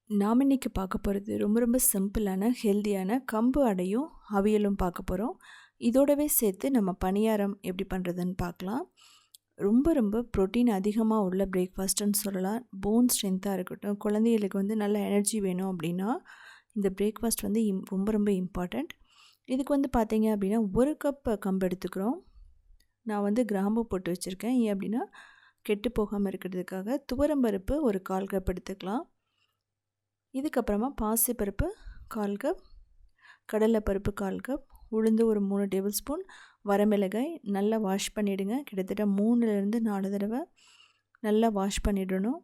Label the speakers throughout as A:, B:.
A: நாம் இன்றைக்கி பார்க்க போகிறது ரொம்ப ரொம்ப சிம்பிளான ஹெல்த்தியான கம்பு அடையும் அவியலும் பார்க்க போகிறோம். இதோடவே சேர்த்து நம்ம பணியாரம் எப்படி பண்ணுறதுன்னு பார்க்கலாம். ரொம்ப ரொம்ப ப்ரோட்டீன் அதிகமாக உள்ள பிரேக்ஃபாஸ்ட்டுன்னு சொல்லலாம். போன் ஸ்ட்ரென்த்தாக இருக்கட்டும், குழந்தைகளுக்கு நல்ல எனர்ஜி வேணும் அப்படின்னா இந்த பிரேக்ஃபாஸ்ட் ரொம்ப ரொம்ப இம்பார்ட்டண்ட். இதுக்கு பார்த்தீங்க அப்படின்னா 1 கப் கம்பு எடுத்துக்கிறோம். நான் கிராம்பு போட்டு வச்சுருக்கேன். ஏன் அப்படின்னா கெட்டு போகாமல் இருக்கிறதுக்காக. துவரம்பருப்பு ஒரு 1/4 கப் எடுத்துக்கலாம். இதுக்கப்புறமா பாசிப்பருப்பு 1/4 கப், கடலைப்பருப்பு 1/4 கப், உளுந்து ஒரு 3 டேபிள் ஸ்பூன், வரமிளகாய் நல்லா வாஷ் பண்ணிவிடுங்க. கிட்டத்தட்ட 3லேருந்து 4 தடவை நல்லா வாஷ் பண்ணிடணும்.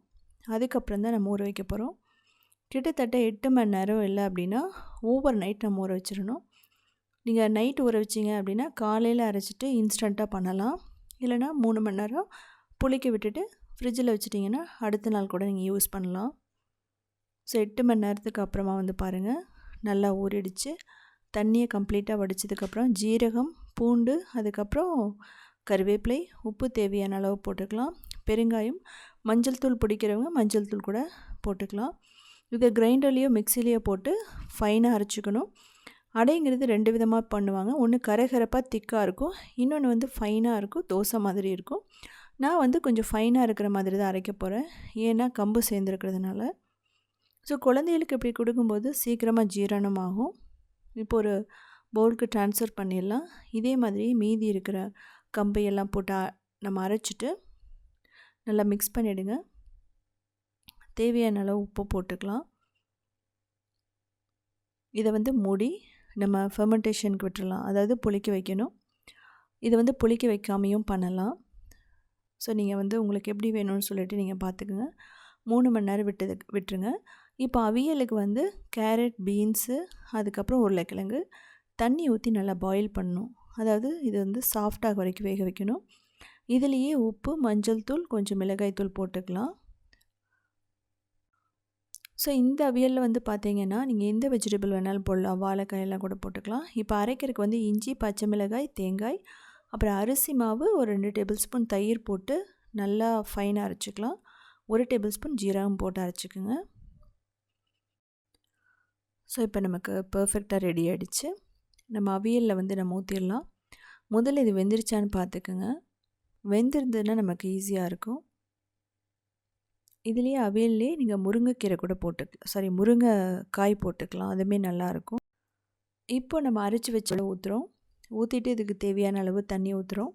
A: அதுக்கப்புறம் தான் நம்ம ஊற வைக்க போகிறோம். கிட்டத்தட்ட 8 மணி நேரம் இல்லை அப்படின்னா ஓவர் நைட் நம்ம ஊற வச்சிடணும். நீங்கள் நைட் ஊற வச்சிங்க அப்படின்னா காலையில் அரைச்சிட்டு இன்ஸ்டண்ட்டாக பண்ணலாம். இல்லைனா 3 மணி நேரம் புளிக்க விட்டுட்டு ஃப்ரிட்ஜில் வச்சிட்டிங்கன்னா அடுத்த நாள் கூட நீங்கள் யூஸ் பண்ணலாம். ஸோ 8 மணி நேரத்துக்கு அப்புறமா பாருங்கள் நல்லா ஊறிடுச்சு. தண்ணியை கம்ப்ளீட்டாக வடித்ததுக்கப்புறம் ஜீரகம், பூண்டு, அதுக்கப்புறம் கருவேப்பிலை, உப்பு தேவையான அளவு போட்டுக்கலாம். பெருங்காயம், மஞ்சள் தூள் பிடிக்கிறவங்க மஞ்சள் தூள் கூட போட்டுக்கலாம். இதை கிரைண்டர்லேயோ மிக்சிலேயோ போட்டு ஃபைனாக அரைச்சிக்கணும். அடைங்கிறது 2 விதமாக பண்ணுவாங்க. ஒன்று கரகரப்பாக திக்காக இருக்கும், இன்னொன்று ஃபைனாக இருக்கும், தோசை மாதிரி இருக்கும். நான் கொஞ்சம் ஃபைனாக இருக்கிற மாதிரி தான் அரைக்க போகிறேன், ஏன்னா கம்பு சேர்ந்துருக்கிறதுனால. ஸோ குழந்தைகளுக்கு இப்படி கொடுக்கும்போது சீக்கிரமாக ஜீரணமாகும். இப்போ ஒரு பவுலுக்கு ட்ரான்ஸ்ஃபர் பண்ணிடலாம். இதே மாதிரி மீதி இருக்கிற கம்பையெல்லாம் போட்டு நம்ம அரைச்சிட்டு நல்லா மிக்ஸ் பண்ணிவிடுங்க. தேவையான அளவு உப்பு போட்டுக்கலாம். இதை மூடி நம்ம ஃபெர்மெண்டேஷனுக்கு விட்டுடலாம், அதாவது புளிக்க வைக்கணும். இதை புளிக்க வைக்காமையும் பண்ணலாம். ஸோ நீங்கள் உங்களுக்கு எப்படி வேணும்னு சொல்லிட்டு நீங்கள் பார்த்துக்குங்க. 3 மணி நேரம் விட்டுருங்க. இப்போ அவியலுக்கு கேரட், பீன்ஸு, அதுக்கப்புறம் உருளைக்கிழங்கு தண்ணி ஊற்றி நல்லா பாயில் பண்ணணும். அதாவது இது சாஃப்டாக வரைக்கும் வேக வைக்கணும். இதுலேயே உப்பு, மஞ்சள் தூள், கொஞ்சம் மிளகாய் தூள் போட்டுக்கலாம். ஸோ இந்த அவியலில் பார்த்தீங்கன்னா நீங்கள் எந்த வெஜிடபிள் வேணாலும் போடலாம். வாழைக்காயெல்லாம் கூட போட்டுக்கலாம். இப்போ அரைக்கிறதுக்கு இஞ்சி, பச்சை மிளகாய், தேங்காய், அப்புறம் அரிசி மாவு, ஒரு 2 டேபிள் ஸ்பூன் தயிர் போட்டு நல்லா ஃபைனாக அரைச்சிக்கலாம். 1 டேபிள் ஸ்பூன் ஜீரகம் போட்டு அரைச்சிக்கோங்க. ஸோ இப்போ நமக்கு பர்ஃபெக்டாக ரெடி ஆகிடுச்சு. நம்ம அவியலில் நம்ம ஊற்றிடலாம். முதல்ல இது வெந்துருச்சான்னு பார்த்துக்குங்க. வெந்திருந்ததுன்னா நமக்கு ஈஸியாக இருக்கும். இதுலேயே அவியல்லே நீங்கள் முருங்கைக்கீரை கூட முருங்கைக்காய் போட்டுக்கலாம், அதுவுமே நல்லாயிருக்கும். இப்போ நம்ம அரைச்சி வச்ச ஊற்றுறோம். ஊற்றிட்டு இதுக்கு தேவையான அளவு தண்ணி ஊற்றுறோம்.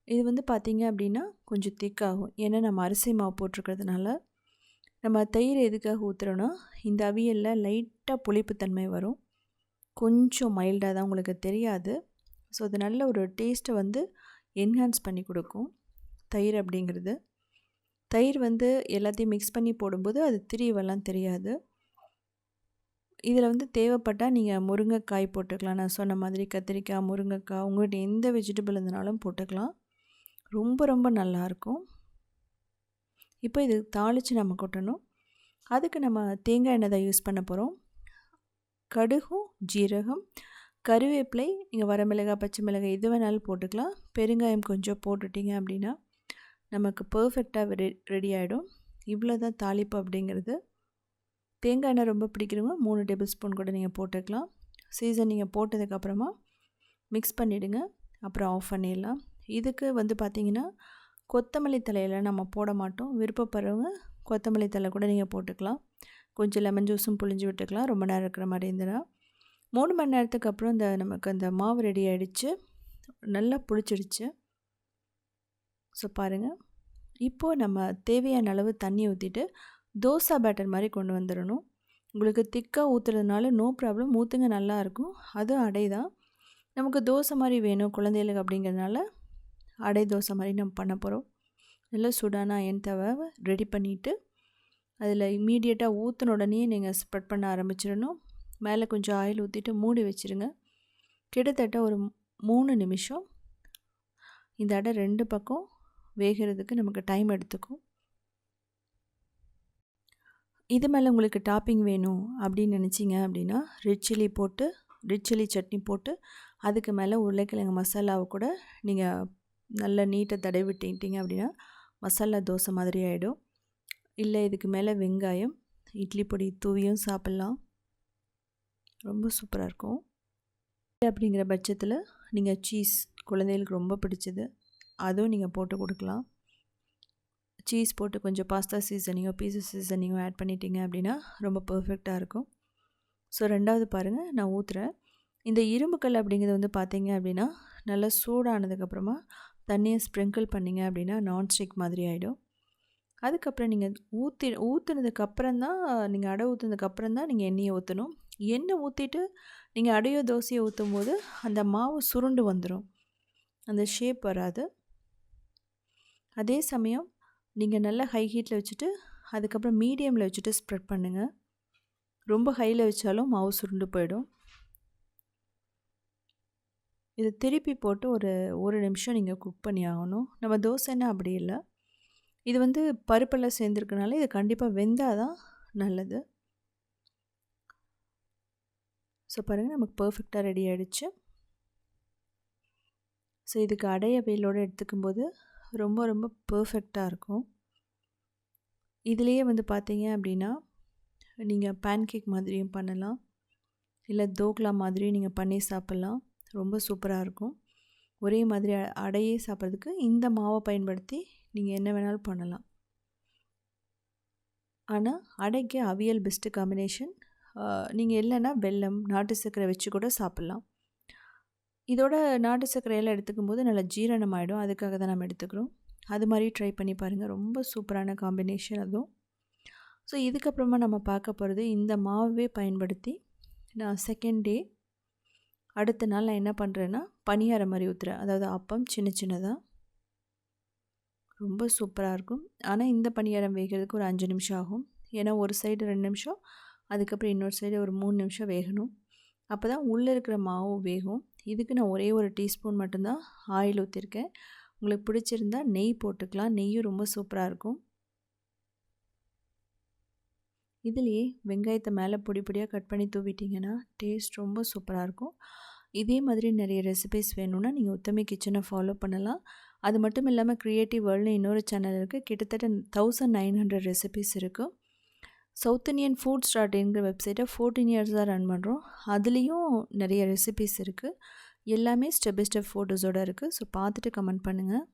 A: இது பார்த்திங்க அப்படின்னா கொஞ்சம் திக்காகும், ஏன்னா நம்ம அரிசி மாவு போட்டிருக்கிறதுனால. நம்ம தயிர் எதுக்காக ஊற்றுறோன்னா இந்த அவியலில் லைட்டாக புளிப்புத்தன்மை வரும், கொஞ்சம் மைல்டாக தான், உங்களுக்கு தெரியாது. ஸோ அது நல்ல ஒரு டேஸ்ட்டை என்ஹான்ஸ் பண்ணி கொடுக்கும் தயிர் அப்படிங்கிறது. தயிர் எல்லாத்தையும் மிக்ஸ் பண்ணி போடும்போது அது திரியவெல்லாம் தெரியாது. இதில் தேவைப்பட்டால் நீங்கள் முருங்கைக்காய் போட்டுக்கலாம். நான் சொன்ன மாதிரி கத்திரிக்காய், முருங்கைக்காய், உங்கள்கிட்ட எந்த வெஜிடபிள் இருந்தாலும் போட்டுக்கலாம். ரொம்ப ரொம்ப நல்லாயிருக்கும். இப்போ இது தாளித்து நம்ம கொட்டணும். அதுக்கு நம்ம தேங்காய் எண்ணெய் தான் யூஸ் பண்ண போகிறோம். கடுகும், ஜீரகம், கருவேப்பிலை, நீங்கள் வரமிளகாய், பச்சை மிளகாய் எது வேணாலும் போட்டுக்கலாம். பெருங்காயம் கொஞ்சம் போட்டுட்டிங்க அப்படின்னா நமக்கு பர்ஃபெக்டாக ரெடி ஆகிடும். இவ்வளோ தான் தாளிப்பு அப்படிங்கிறது. தேங்காய் எண்ணெய் ரொம்ப பிடிக்கிறவங்க 3 டேபிள் ஸ்பூன் கூட நீங்கள் போட்டுக்கலாம். நீங்கள் போட்டதுக்கப்புறமா மிக்ஸ் பண்ணிவிடுங்க. அப்புறம் ஆஃப் பண்ணிடலாம். இதுக்கு பார்த்திங்கன்னா கொத்தமல்லி தலையில் நம்ம போட மாட்டோம். விருப்பப்படுறவங்க கொத்தமல்லி தலை கூட நீங்கள் போட்டுக்கலாம். கொஞ்சம் லெமன் ஜூஸும் புழிஞ்சு விட்டுக்கலாம், ரொம்ப நேரம் இருக்கிற மாதிரி இருந்ததுன்னா. 3 மணி நேரத்துக்கு அப்புறம் நமக்கு அந்த மாவு ரெடி ஆகிடுச்சு, நல்லா புளிச்சிடுச்சு. ஸோ பாருங்கள், இப்போது நம்ம தேவையான அளவு தண்ணி ஊற்றிட்டு தோசை பேட்டர் மாதிரி கொண்டு வந்துடணும். உங்களுக்கு திக்காக ஊற்றுறதுனால நோ ப்ராப்ளம், ஊற்றுங்க, நல்லாயிருக்கும். அதுவும் அடை தான். நமக்கு தோசை மாதிரி வேணும் குழந்தைகளுக்கு அப்படிங்கிறதுனால அடை தோசை மாதிரி நம்ம பண்ண போகிறோம். நல்லா சூடான அயன் தவை ரெடி பண்ணிவிட்டு அதில் இம்மீடியட்டாக ஊற்றின உடனே நீங்கள் ஸ்ப்ரெட் பண்ண ஆரம்பிச்சிடணும். மேலே கொஞ்சம் ஆயில் ஊற்றிட்டு மூடி வச்சுருங்க. கிட்டத்தட்ட ஒரு 3 நிமிஷம் இந்த அடை 2 பக்கம் வேகிறதுக்கு நமக்கு டைம் எடுத்துக்கும். இது மேலே உங்களுக்கு டாப்பிங் வேணும் அப்படின்னு நினச்சிங்க அப்படின்னா ரெட் சில்லி சட்னி போட்டு அதுக்கு மேலே உருளைக்கிழங்கு மசாலாவை கூட நீங்கள் நல்லா நீட்டை தடவி விட்டுட்டிங்க அப்படின்னா மசாலா தோசை மாதிரி ஆகிடும். இல்லை இதுக்கு மேலே வெங்காயம், இட்லி பொடி தூவியும் சாப்பிட்லாம். ரொம்ப சூப்பராக இருக்கும். அப்படிங்கிற பட்சத்தில் நீங்கள் சீஸ் குழந்தைகளுக்கு ரொம்ப பிடிச்சது, அதுவும் நீங்கள் போட்டு கொடுக்கலாம். சீஸ் போட்டு கொஞ்சம் பாஸ்தா சீசனிங்கோ பீஸா சீசனிங்கோ ஆட் பண்ணிட்டீங்க அப்படின்னா ரொம்ப பர்ஃபெக்டாக இருக்கும். ஸோ 2வது பாருங்கள், நான் ஊற்றுறேன். இந்த இரும்புக்கல் அப்படிங்கிறது வந்து பார்த்தீங்க அப்படின்னா நல்லா சூடானதுக்கப்புறமா தண்ணியை ஸ்ப்ரிங்கிள் பண்ணிங்க அப்படின்னா நான்ஸ்டிக் மாதிரி ஆகிடும். அதுக்கப்புறம் நீங்கள் ஊற்றுனதுக்கப்புறம் தான் நீங்கள் அடை ஊற்றுனதுக்கப்புறம் தான் நீங்கள் எண்ணெயை ஊற்றணும். எண்ணெய் ஊற்றிட்டு நீங்கள் அடையோ தோசையை ஊற்றும் போது அந்த மாவு சுருண்டு வந்துடும், அந்த ஷேப் வராது. அதே சமயம் நீங்கள் நல்லா ஹை ஹீட்டில் வச்சுட்டு அதுக்கப்புறம் மீடியமில் வச்சுட்டு ஸ்ப்ரெட் பண்ணுங்கள். ரொம்ப ஹையில் வச்சாலும் மாவு சுருண்டு போயிடும். இதை திருப்பி போட்டு ஒரு நிமிஷம் நீங்கள் குக் பண்ணி ஆகணும். நம்ம தோசைன்னா அப்படி இல்லை, இது வந்து பருப்பெல்லாம் சேர்ந்துருக்கனால இது கண்டிப்பாக வெந்தால் தான் நல்லது. ஸோ பாருங்கள், நமக்கு பர்ஃபெக்டாக ரெடி ஆகிடுச்சு. ஸோ இதுக்கு அடைய வேலோடு எடுத்துக்கும்போது ரொம்ப ரொம்ப பர்ஃபெக்டாக இருக்கும். இதுலேயே வந்து பார்த்தீங்க அப்படின்னா நீங்கள் பேன்கேக் மாதிரியும் பண்ணலாம், இல்லை தோக்லா மாதிரியும் நீங்கள் பண்ணி சாப்பிட்லாம். ரொம்ப சூப்பராக இருக்கும். ஒரே மாதிரி அடையே சாப்பிட்றதுக்கு இந்த மாவை பயன்படுத்தி நீங்கள் என்ன வேணாலும் பண்ணலாம். ஆனால் அடைக்கு அவியல் பெஸ்ட்டு காம்பினேஷன். நீங்கள் இல்லைன்னா வெல்லம், நாட்டு சர்க்கரை வச்சு கூட சாப்பிட்லாம். இதோட நாட்டு சர்க்கரையெல்லாம் எடுத்துக்கும் போது நல்லா ஜீரணம் ஆகிடும், அதுக்காக தான் நம்ம எடுத்துக்கிறோம். அது மாதிரி ட்ரை பண்ணி பாருங்கள், ரொம்ப சூப்பரான காம்பினேஷன் அதுவும். ஸோ இதுக்கப்புறமா நம்ம பார்க்க போகிறது, இந்த மாவே பயன்படுத்தி நான் செகண்ட் டே அடுத்த நாள் நான் என்ன பண்ணுறேன்னா பனியாரம் மாதிரி ஊற்றுறேன். அதாவது அப்பம் சின்ன சின்னதாக, ரொம்ப சூப்பராக இருக்கும். ஆனால் இந்த பனியாரம் வேகிறதுக்கு ஒரு 5 நிமிஷம் ஆகும். ஏன்னா ஒரு சைடு 2 நிமிஷம், அதுக்கப்புறம் இன்னொரு சைடு ஒரு 3 நிமிஷம் வேகணும். அப்போ தான் உள்ளே இருக்கிற மாவு வேகும். இதுக்கு நான் ஒரே ஒரு டீஸ்பூன் மட்டும்தான் ஆயில் ஊற்றிருக்கேன். உங்களுக்கு பிடிச்சிருந்தா நெய் போட்டுக்கலாம், நெய்யும் ரொம்ப சூப்பராக இருக்கும். இதுலேயே வெங்காயத்தை மேலே பொடி பொடியாக கட் பண்ணி தூவிட்டிங்கன்னா டேஸ்ட் ரொம்ப சூப்பராக இருக்கும். இதே மாதிரி நிறைய ரெசிபிஸ் வேணும்னா நீங்கள் உத்தமி கிச்சனை ஃபாலோ பண்ணலாம். அது மட்டும் இல்லாமல் க்ரியேட்டிவ் வேர்ல்டுன்னு இன்னொரு சேனல் இருக்குது. கிட்டத்தட்ட 1900 ரெசிபிஸ் இருக்குது. சவுத் இண்டியன் ஃபுட்ஸ்.inங்கிற வெப்சைட்டை 14 இயர்ஸாக ரன் பண்ணுறோம். அதுலேயும் நிறைய ரெசிபிஸ் இருக்குது. எல்லாமே ஸ்டெப் பை ஸ்டெப் ஃபோட்டோஸோடு இருக்குது. ஸோ பார்த்துட்டு கமெண்ட் பண்ணுங்கள்.